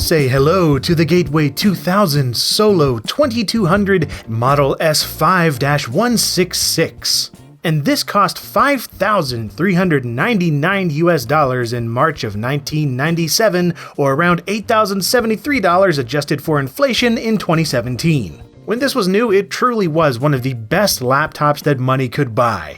Say hello to the Gateway 2000 Solo 2200 Model S5-166. And this cost $5,399 in March of 1997, or around $8,073 adjusted for inflation in 2017. When this was new, it truly was one of the best laptops that money could buy.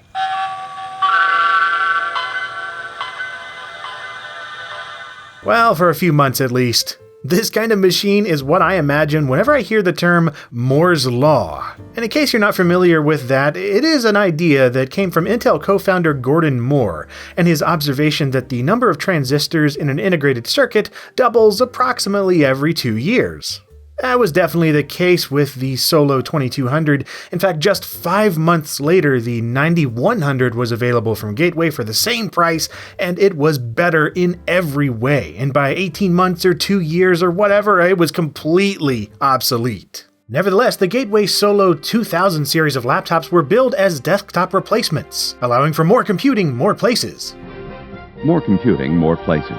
Well, for a few months at least. This kind of machine is what I imagine whenever I hear the term Moore's Law. And in case you're not familiar with that, it is an idea that came from Intel co-founder Gordon Moore, and his observation that the number of transistors in an integrated circuit doubles approximately every 2 years. That was definitely the case with the Solo 2200. In fact, just 5 months later, the 9100 was available from Gateway for the same price, and it was better in every way. And by 18 months or 2 years or whatever, it was completely obsolete. Nevertheless, the Gateway Solo 2000 series of laptops were billed as desktop replacements, allowing for more computing, more places. More computing, more places.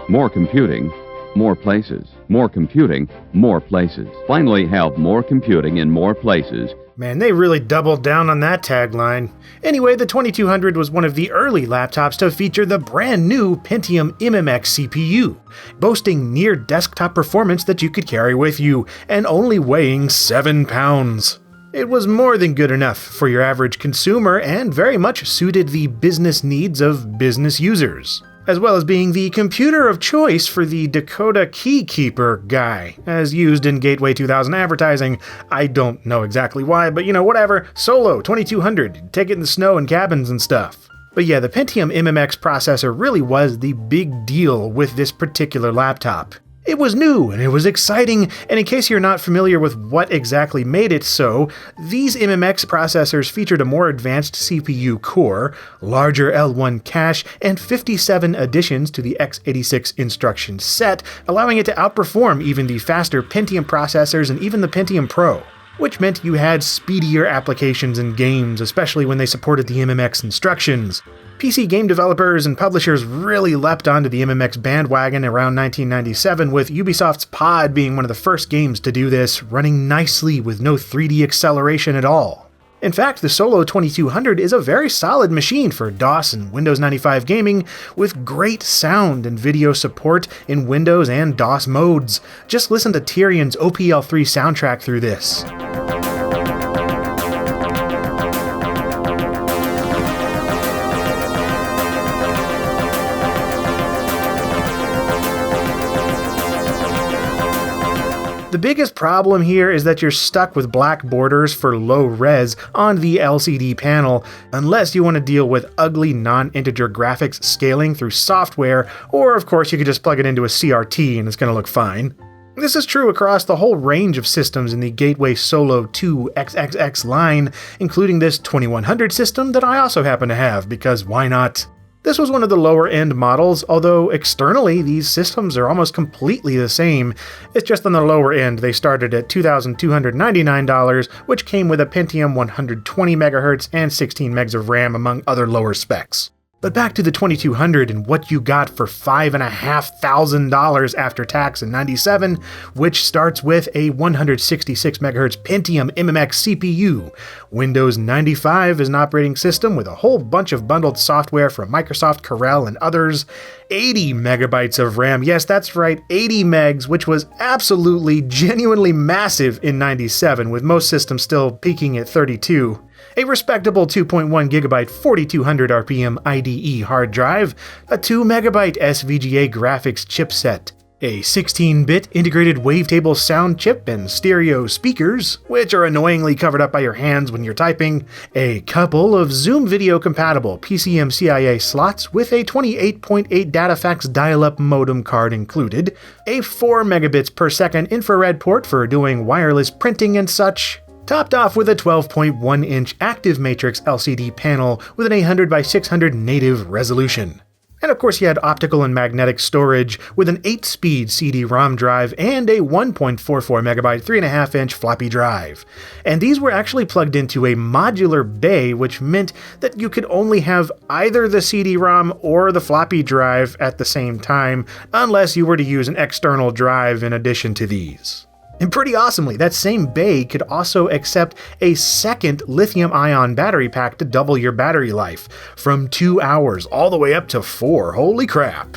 More computing, more places. More computing, more places. Finally have more computing in more places. Man, they really doubled down on that tagline. Anyway, the 2200 was one of the early laptops to feature the brand new Pentium MMX CPU, boasting near desktop performance that you could carry with you, and only weighing 7 pounds. It was more than good enough for your average consumer and very much suited the business needs of business users, as well as being the computer of choice for the Dakota Keykeeper guy, as used in Gateway 2000 advertising. I don't know exactly why, but whatever. Solo 2200, take it in the snow and cabins and stuff. But yeah, the Pentium MMX processor really was the big deal with this particular laptop. It was new and it was exciting, and in case you're not familiar with what exactly made it so, these MMX processors featured a more advanced CPU core, larger L1 cache, and 57 additions to the x86 instruction set, allowing it to outperform even the faster Pentium processors and even the Pentium Pro, which meant you had speedier applications and games, especially when they supported the MMX instructions. PC game developers and publishers really leapt onto the MMX bandwagon around 1997, with Ubisoft's Pod being one of the first games to do this, running nicely with no 3D acceleration at all. In fact, the Solo 2200 is a very solid machine for DOS and Windows 95 gaming, with great sound and video support in Windows and DOS modes. Just listen to Tyrion's OPL3 soundtrack through this. The biggest problem here is that you're stuck with black borders for low res on the LCD panel, unless you want to deal with ugly non-integer graphics scaling through software, or of course you could just plug it into a CRT and it's going to look fine. This is true across the whole range of systems in the Gateway Solo 2 XXX line, including this 2100 system that I also happen to have, because why not? This was one of the lower-end models, although externally these systems are almost completely the same. It's just on the lower end they started at $2,299, which came with a Pentium 120MHz and 16 megs of RAM among other lower specs. But back to the 2200 and what you got for $5,500 after tax in '97, which starts with a 166MHz Pentium MMX CPU, Windows 95 as an operating system with a whole bunch of bundled software from Microsoft, Corel, and others, 80 megabytes of RAM, yes that's right, 80 megs, which was absolutely, genuinely massive in '97, with most systems still peaking at 32. A respectable 2.1GB 4200 RPM IDE hard drive, a 2MB SVGA graphics chipset, a 16-bit integrated wavetable sound chip and stereo speakers, which are annoyingly covered up by your hands when you're typing, a couple of Zoom video compatible PCMCIA slots with a 28.8 DataFax dial-up modem card included, a 4 megabits per second infrared port for doing wireless printing and such, topped off with a 12.1-inch active matrix LCD panel with an 800 by 600 native resolution. And of course you had optical and magnetic storage with an 8-speed CD-ROM drive and a 1.44 megabyte 3.5-inch floppy drive. And these were actually plugged into a modular bay, which meant that you could only have either the CD-ROM or the floppy drive at the same time, unless you were to use an external drive in addition to these. And pretty awesomely, that same bay could also accept a second lithium-ion battery pack to double your battery life, from 2 hours all the way up to 4. Holy crap!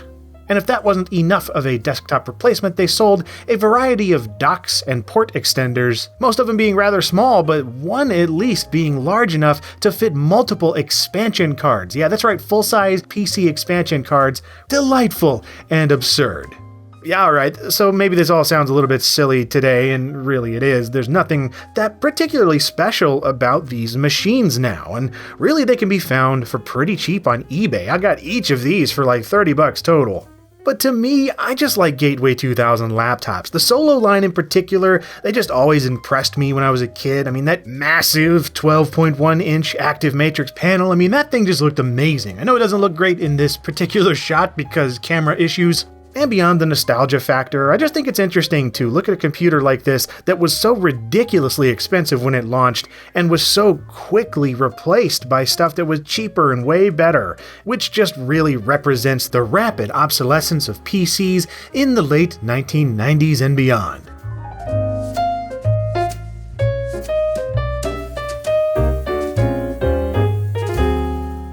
And if that wasn't enough of a desktop replacement, they sold a variety of docks and port extenders, most of them being rather small, but one at least being large enough to fit multiple expansion cards. Yeah, that's right, full-size PC expansion cards. Delightful and absurd. Yeah, alright, so maybe this all sounds a little bit silly today, and really it is. There's nothing that particularly special about these machines now, and really they can be found for pretty cheap on eBay. I got each of these for like $30 total. But to me, I just like Gateway 2000 laptops. The Solo line in particular, they just always impressed me when I was a kid. I mean, that massive 12.1-inch active matrix panel, I mean, that thing just looked amazing. I know it doesn't look great in this particular shot because camera issues. And beyond the nostalgia factor, I just think it's interesting to look at a computer like this that was so ridiculously expensive when it launched and was so quickly replaced by stuff that was cheaper and way better, which just really represents the rapid obsolescence of PCs in the late 1990s and beyond.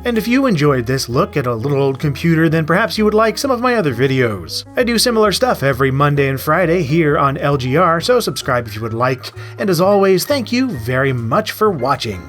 And if you enjoyed this look at a little old computer, then perhaps you would like some of my other videos. I do similar stuff every Monday and Friday here on LGR, so subscribe if you would like. And as always, thank you very much for watching.